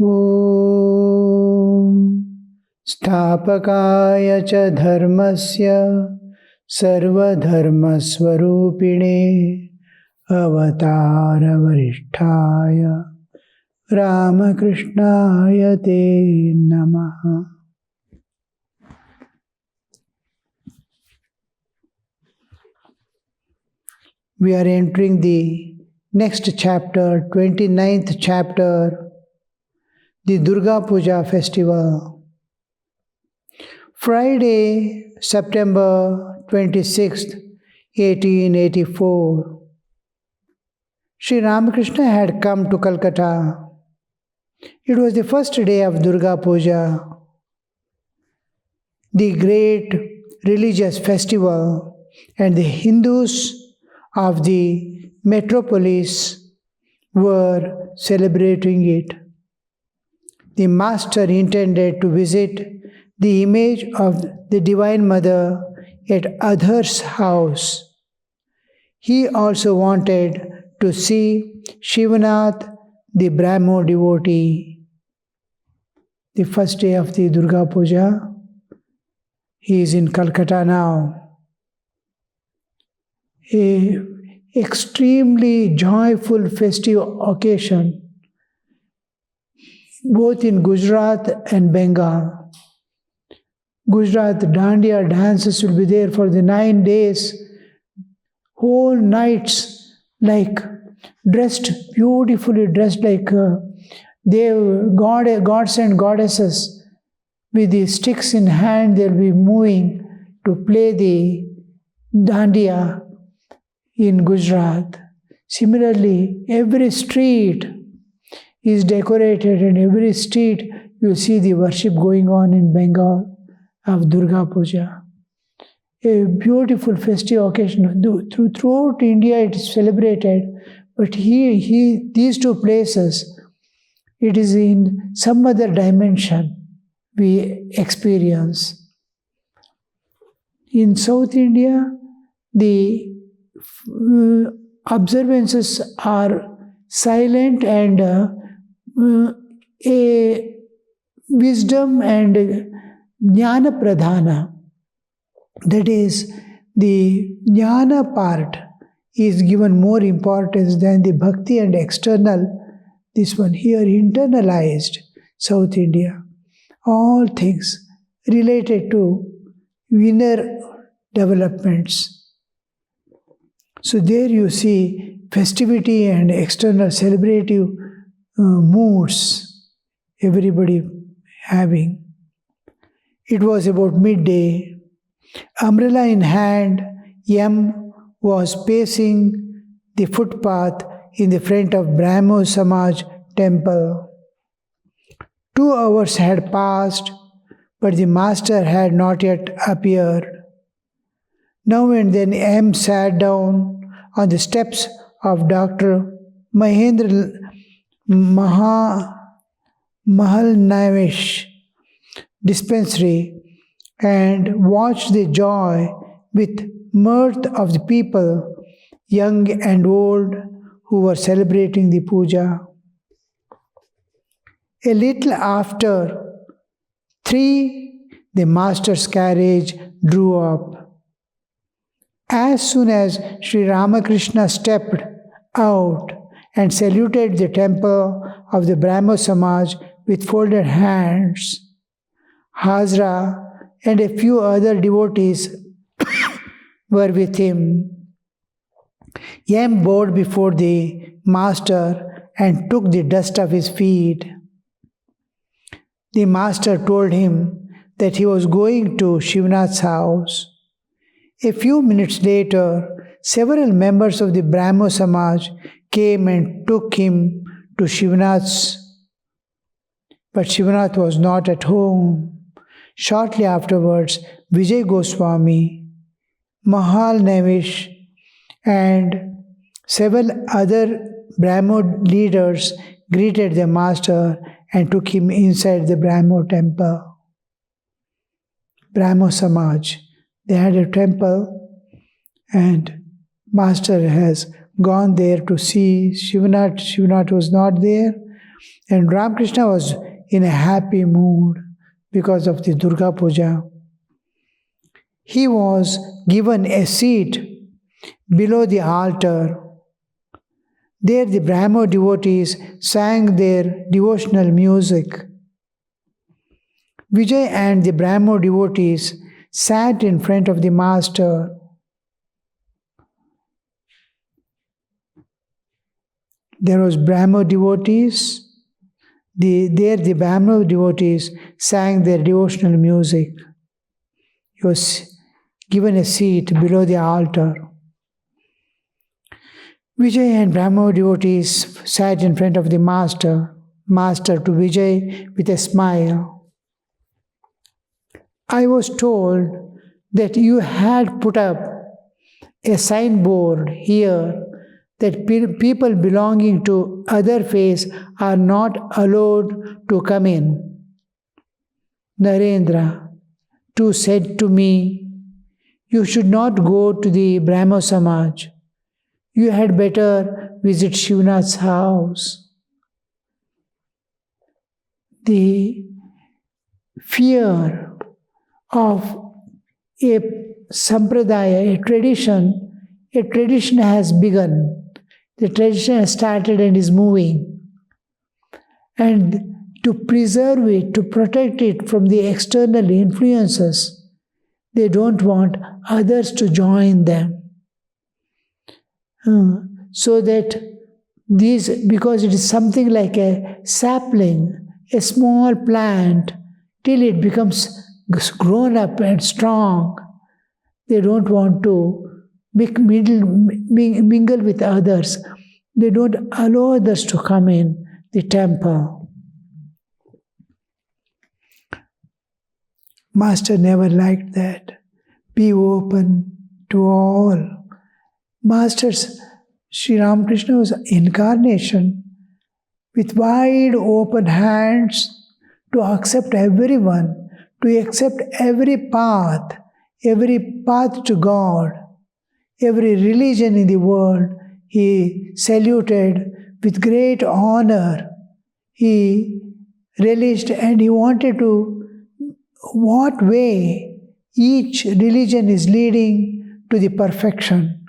Om Sthapakaya cha dharmasya sarvadharmasvarupine avatara varisthaya Ramakrishnaya te namaha. We are entering the next chapter, 29th chapter, the Durga Puja festival. Friday, September 26th, 1884. Sri Ramakrishna had come to Calcutta. It was the first day of Durga Puja, the great religious festival, and the Hindus of the metropolis were celebrating it. The master intended to visit the image of the Divine Mother at Adhar's house. He also wanted to see Shivanath, the Brahmo devotee. The first day of the Durga Puja, he is in Calcutta now. An extremely joyful festive occasion, both in Gujarat and Bengal. Gujarat Dandiya dances will be there for the 9 days, whole nights, like beautifully dressed like gods and goddesses with the sticks in hand. They'll be moving to play the Dandiya in Gujarat. Similarly, every street is decorated, and every street you see the worship going on in Bengal of Durga Puja. A beautiful festive occasion. Throughout India it is celebrated, but these two places, it is in some other dimension we experience. In South India, the observances are silent and a wisdom and jnana pradhana. That is, the jnana part is given more importance than the bhakti and external. This one here, internalized South India. All things related to inner developments. So there you see festivity and external celebrative moods everybody having. It was about midday. Umbrella in hand, M was pacing the footpath in the front of Brahmo Samaj temple. 2 hours had passed, but the master had not yet appeared. Now and then M sat down on the steps of Dr. Mahendra Mahalnavish dispensary and watched the joy with mirth of the people, young and old, who were celebrating the puja. A little after 3, the master's carriage drew up. As soon as Sri Ramakrishna stepped out and saluted the temple of the Brahmo Samaj with folded hands, Hazra and a few other devotees were with him. M bowed before the master and took the dust of his feet. The master told him that he was going to Shivanath's house. A few minutes later, several members of the Brahmo Samaj came and took him to Shivanath's. But Shivanath was not at home. Shortly afterwards, Vijay Goswami, Mahal Navish, and several other Brahmo leaders greeted the master and took him inside the Brahmo temple. Brahmo Samaj, they had a temple, and master has gone there to see Shivanath. Shivanath was not there, And Ramakrishna was in a happy mood because of the Durga Puja. He was given a seat below the altar. There the Brahmo devotees sang their devotional music. Vijay and the Brahmo devotees sat in front of the master. There was Brahmo devotees. The Brahmo devotees sang their devotional music. He was given a seat below the altar. Vijay and Brahmo devotees sat in front of the master. Master to Vijay with a smile. I was told that you had put up a signboard here that people belonging to other faiths are not allowed to come in. Narendra too said to me, you should not go to the Brahmo Samaj. You had better visit Shivnath's house. The fear of a sampradaya, a tradition has begun. The tradition has started and is moving. And to preserve it, to protect it from the external influences, they don't want others to join them. So that because it is something like a sapling, a small plant, till it becomes grown up and strong, they don't want to mingle with others. They don't allow others to come in the temple. Master never liked that. Be open to all. Master's Sri Ramakrishna was incarnation with wide open hands to accept everyone, to accept every path to God, every religion in the world. He saluted with great honor. He relished and he wanted to what way each religion is leading to the perfection.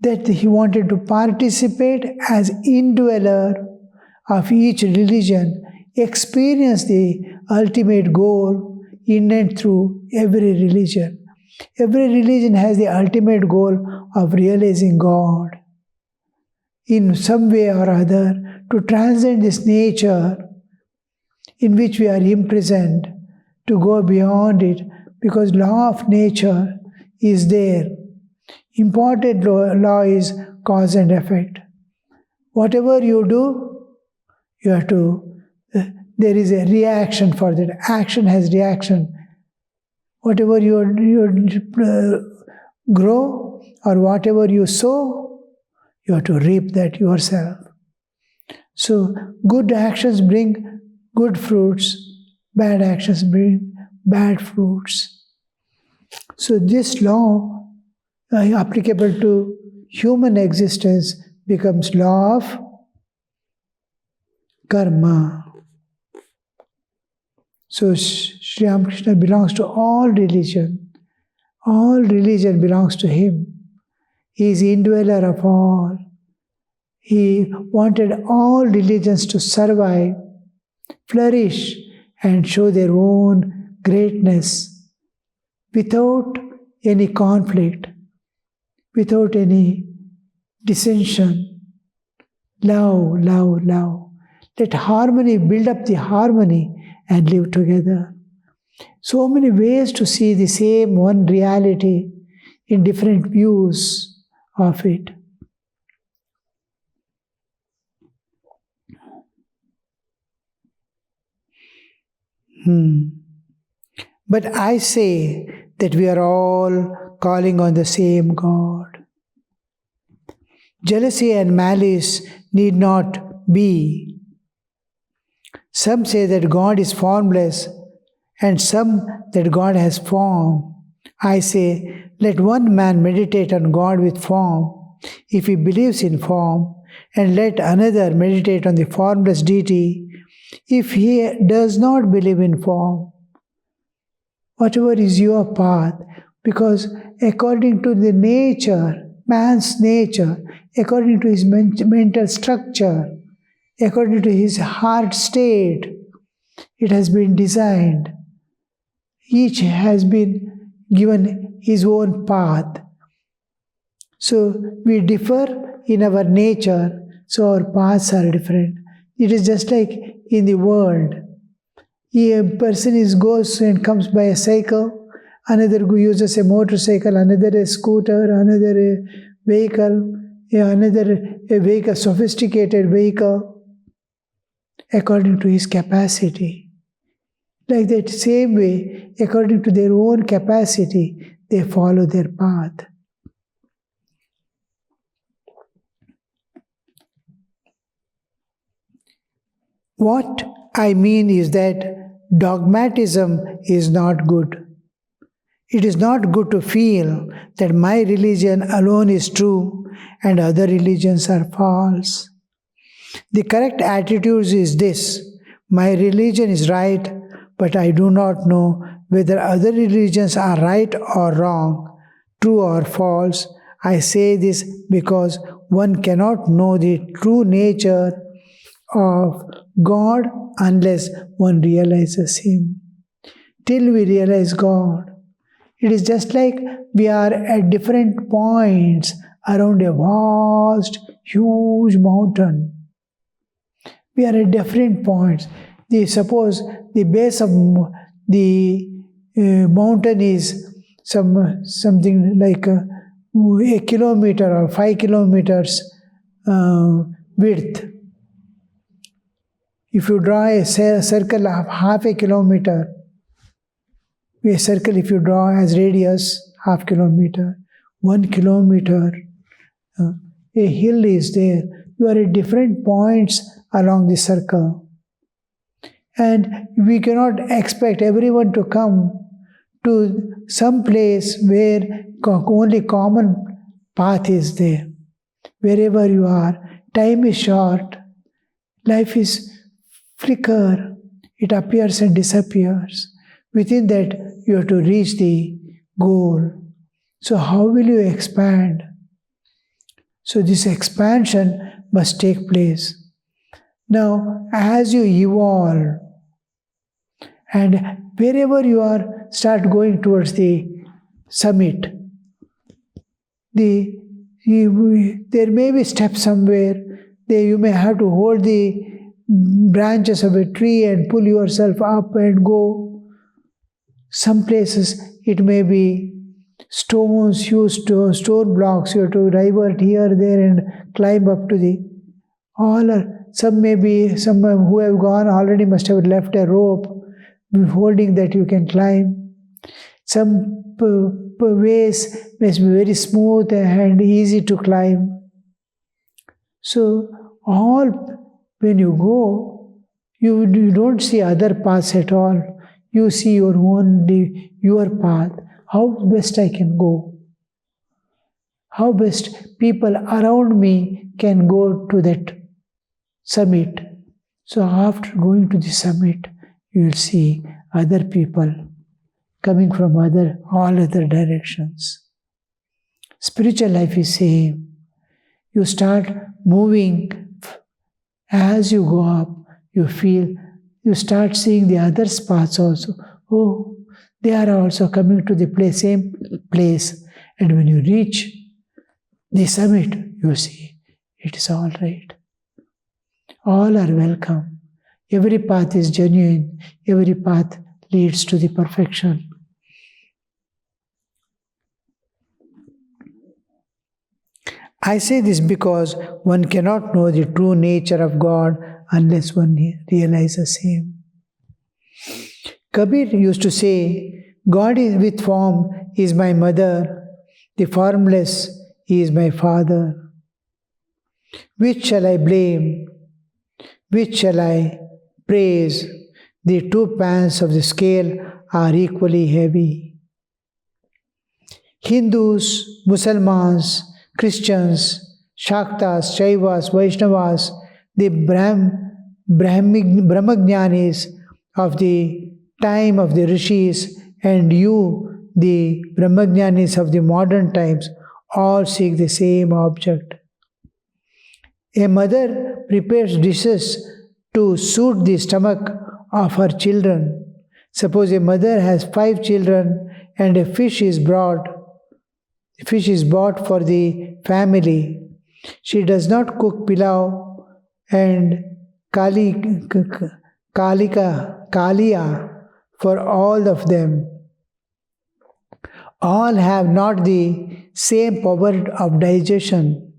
That he wanted to participate as indweller of each religion, experience the ultimate goal in and through every religion. Every religion has the ultimate goal of realizing God in some way or other, to transcend this nature in which we are imprisoned, to go beyond it, because law of nature is there. Important law is cause and effect. Whatever you do, you have to, there is a reaction for that. Action has reaction. Whatever you grow or whatever you sow, you have to reap that yourself. So good actions bring good fruits, bad actions bring bad fruits. So this law applicable to human existence becomes law of karma. So Sri Ramakrishna belongs to all religion. All religion belongs to him. He is indweller of all. He wanted all religions to survive, flourish, and show their own greatness without any conflict, without any dissension. Love, love, love. Let harmony build up the harmony and live together. So many ways to see the same one reality in different views of it. But I say that we are all calling on the same God. Jealousy and malice need not be. Some say that God is formless, and some that God has form. I say, let one man meditate on God with form. If he believes in form, and let another meditate on the formless deity, if he does not believe in form, whatever is your path, because according to the nature, man's nature, according to his mental structure, according to his heart state, it has been designed. Each has been given his own path. So we differ in our nature, so our paths are different. It is just like in the world. A person goes and comes by a cycle, another uses a motorcycle, another a scooter, another a vehicle, another a vehicle, sophisticated vehicle, according to his capacity. Like that same way, according to their own capacity, they follow their path. What I mean is that dogmatism is not good. It is not good to feel that my religion alone is true and other religions are false. The correct attitude is this: my religion is right, but I do not know whether other religions are right or wrong, true or false. I say this because one cannot know the true nature of God unless one realizes Him. Till we realize God, it is just like we are at different points around a vast, huge mountain. We are at different points. Suppose the base of the mountain is something like a kilometer or 5 kilometers width. If you draw a circle of half a kilometer, a circle if you draw as radius half kilometer, 1 kilometer, a hill is there. You are at different points along the circle. And we cannot expect everyone to come to some place where only common path is there. Wherever you are, time is short, life is flicker, it appears and disappears. Within that, you have to reach the goal. So how will you expand? So this expansion must take place. Now, as you evolve, and wherever you are, start going towards the summit. There may be steps somewhere. You may have to hold the branches of a tree and pull yourself up and go. Some places it may be stones, huge stone blocks. You have to divert here, there, and climb up to the. Some who have gone already must have left a rope holding that you can climb. Some ways must be very smooth and easy to climb. So when you go, you don't see other paths at all. You see your path. How best I can go? How best people around me can go to that summit? So after going to the summit, you will see other people coming from all other directions. Spiritual life is same. You start moving. As you go up, you start seeing the other paths also. Oh, they are also coming to the same place. And when you reach the summit, you see, it is all right. All are welcome. Every path is genuine. Every path leads to the perfection. I say this because one cannot know the true nature of God unless one realizes Him. Kabir used to say, God is with form is my mother, the formless is my father. Which shall I blame? Which shall I praise? The two pans of the scale are equally heavy. Hindus, Muslims, Christians, Shaktas, Shaivas, Vaishnavas, the Brahmajnanis of the time of the rishis, and you, the Brahmajnanis of the modern times, all seek the same object. A mother prepares dishes to suit the stomach of her children. Suppose a mother has 5 children and a fish is brought. Fish is bought for the family. She does not cook pilau and kalia for all of them. All have not the same power of digestion.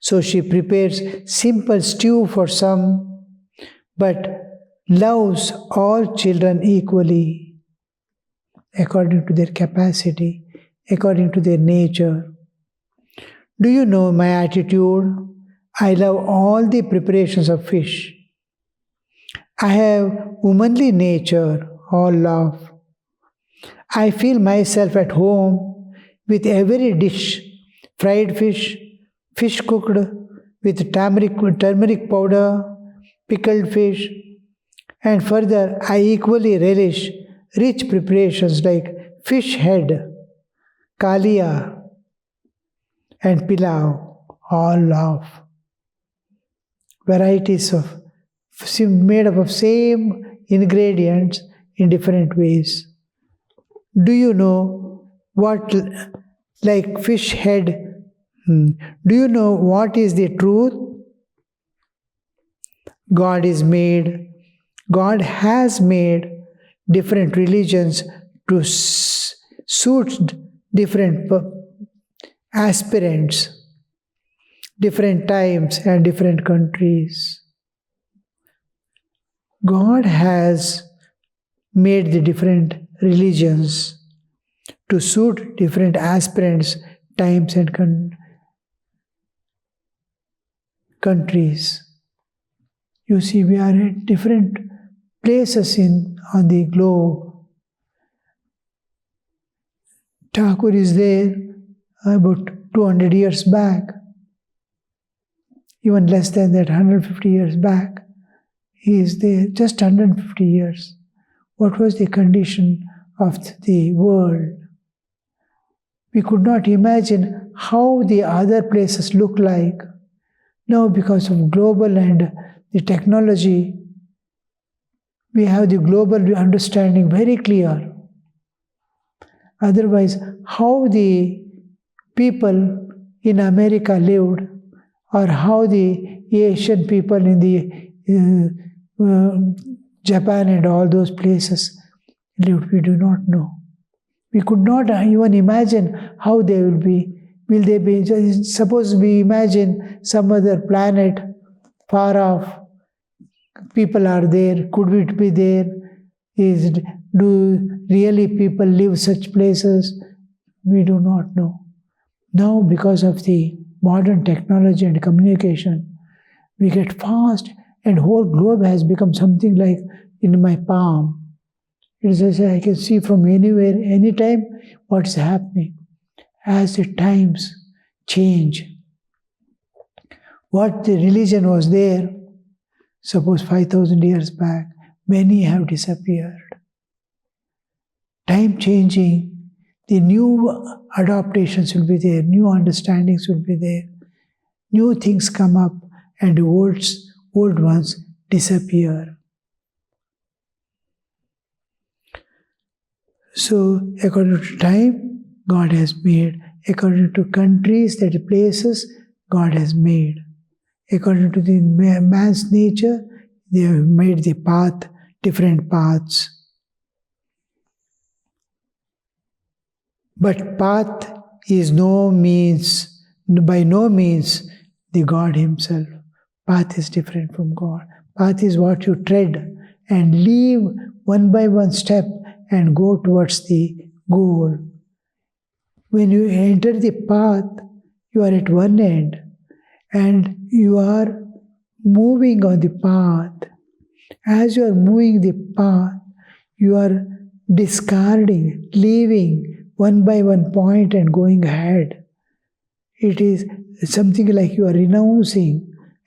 So she prepares simple stew for some, but loves all children equally, according to their capacity, according to their nature. Do you know my attitude? I love all the preparations of fish. I have womanly nature, all love. I feel myself at home with every dish, fried fish, fish cooked with turmeric powder, pickled fish, and further I equally relish rich preparations like fish head, kalia, and pilau, all love. Varieties of made up of same ingredients in different ways. Do you know what, like fish head, do you know what is the truth? God has made different religions to suit different aspirants, different times and different countries. God has made the different religions to suit different aspirants, times and countries. You see, we are at different places on the globe. Thakur is there about 200 years back, even less than that, 150 years back. He is there, just 150 years. What was the condition of the world? We could not imagine how the other places look like. Now, because of global and the technology, we have the global understanding very clear. Otherwise, how the people in America lived, or how the Asian people in the Japan and all those places lived, we do not know. We could not even imagine how they will be. Will they be? Suppose we imagine some other planet far off. People are there. Could it be there? Do really people live such places? We do not know. Now, because of the modern technology and communication, we get fast, and whole globe has become something like in my palm. It is as I can see from anywhere, anytime, what is happening. As the times change, what the religion was there, suppose 5,000 years back, many have disappeared. Time changing, the new adaptations will be there, new understandings will be there, new things come up, and the old ones disappear. So, according to time, God has made. According to countries, that places, God has made. According to the man's nature, they have made the path, different paths. But path is by no means the God Himself. Path is different from God. Path is what you tread and leave one by one step and go towards the goal. When you enter the path, you are at one end and you are moving on the path. As you are moving the path, you are discarding, leaving one by one point and going ahead. It is something like you are renouncing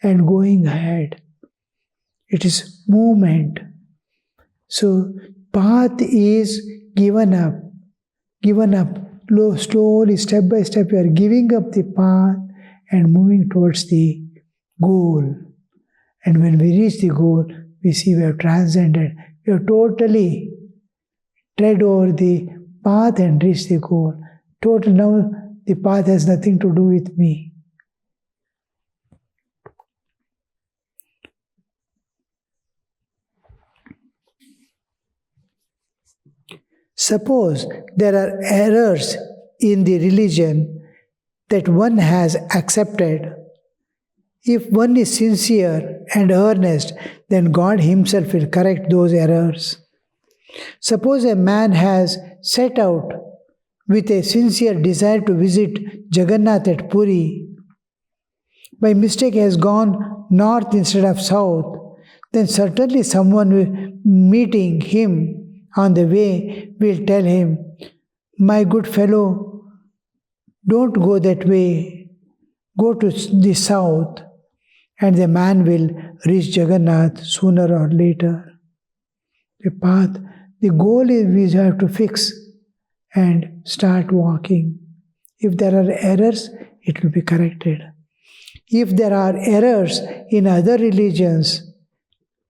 and going ahead. It is movement. So, path is given up. Slowly, step by step, you are giving up the path and moving towards the goal. And when we reach the goal, we see we have transcended. We have totally tread over the path and reached the goal. Now the path has nothing to do with me. Suppose there are errors in the religion that one has accepted. If one is sincere and earnest, then God Himself will correct those errors. Suppose a man has set out with a sincere desire to visit Jagannath at Puri, by mistake has gone north instead of south, then certainly someone meeting him on the way will tell him, "My good fellow, don't go that way, go to the south," and the man will reach Jagannath sooner or later. The path, the goal is we have to fix and start walking. If there are errors, it will be corrected. If there are errors in other religions,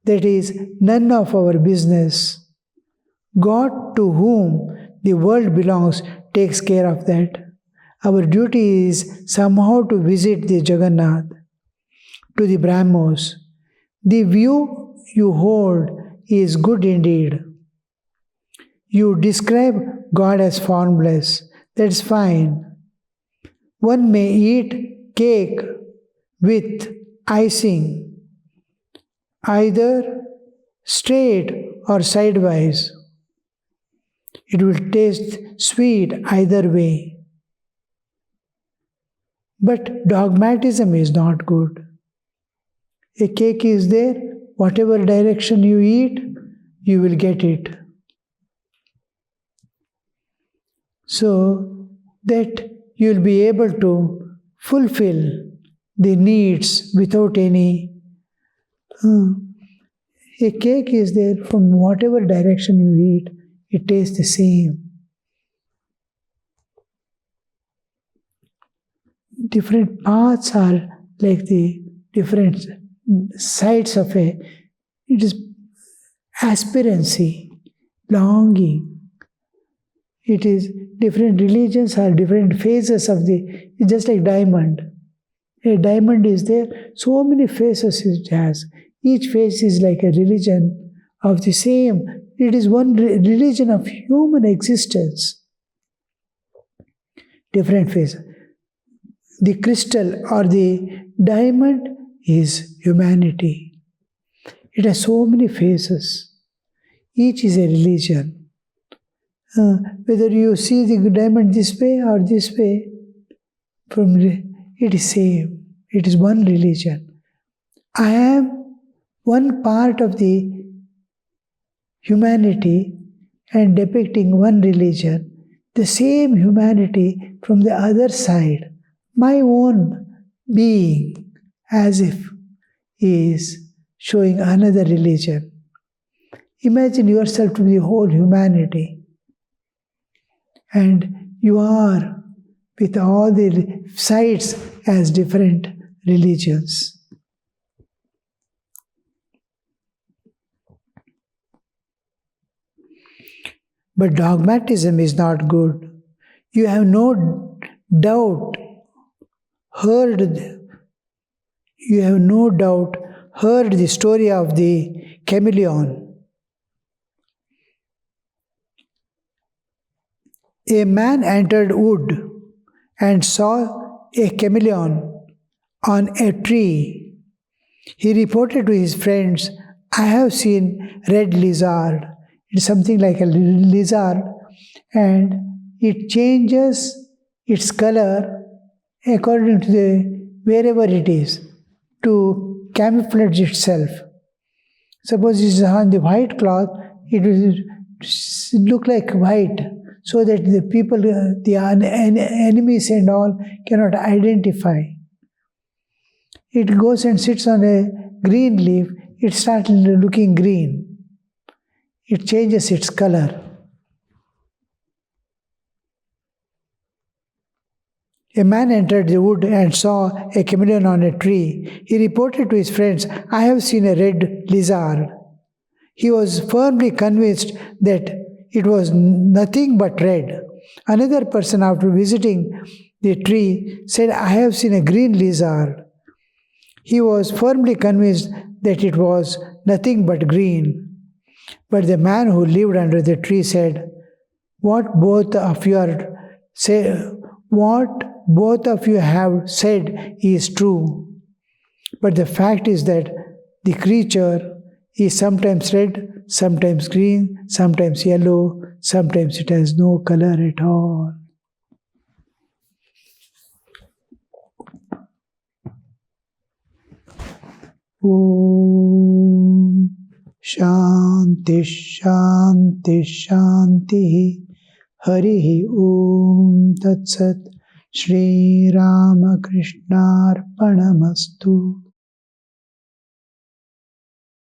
that is none of our business. God, to whom the world belongs, takes care of that. Our duty is somehow to visit the Jagannath, to the Brahmos. The view you hold is good indeed. You describe God as formless. That's fine. One may eat cake with icing, either straight or sidewise. It will taste sweet either way. But dogmatism is not good. A cake is there, whatever direction you eat, you will get it. So that you will be able to fulfill the needs without any. A cake is there, from whatever direction you eat, it tastes the same. Different paths are like the different sides of it is aspirancy, longing. It is different religions are different phases of it's just like diamond. A diamond is there, so many phases it has. Each phase is like a religion of the same. It is one religion of human existence. Different phases. The crystal or the diamond is humanity. It has so many phases. Each is a religion. Whether you see the diamond this way or this way, it is same. It is one religion. I am one part of the humanity and depicting one religion. The same humanity from the other side. My own being, as if, is showing another religion. Imagine yourself to be the whole humanity. And you are with all the sides as different religions. But dogmatism is not good. You have no doubt heard the story of the chameleon. A man entered wood and saw a chameleon on a tree. He reported to his friends, "I have seen red lizard." It's something like a lizard, and it changes its color according to wherever it is to camouflage itself. Suppose it is on the white cloth, it will look like white. so that the people, enemies and all cannot identify. It goes and sits on a green leaf, it starts looking green. It changes its color. A man entered the wood and saw a chameleon on a tree. He reported to his friends, "I have seen a red lizard." He was firmly convinced that it was nothing but red. Another person, after visiting the tree, said, "I have seen a green lizard." He was firmly convinced that it was nothing but green. But the man who lived under the tree said, What both of you have said is true. But the fact is that the creature is sometimes red, sometimes green, sometimes yellow, sometimes it has no color at all. Om Shanti Shanti Shanti Harihi Om Tat Sat Shri Ramakrishna Arpanamastu.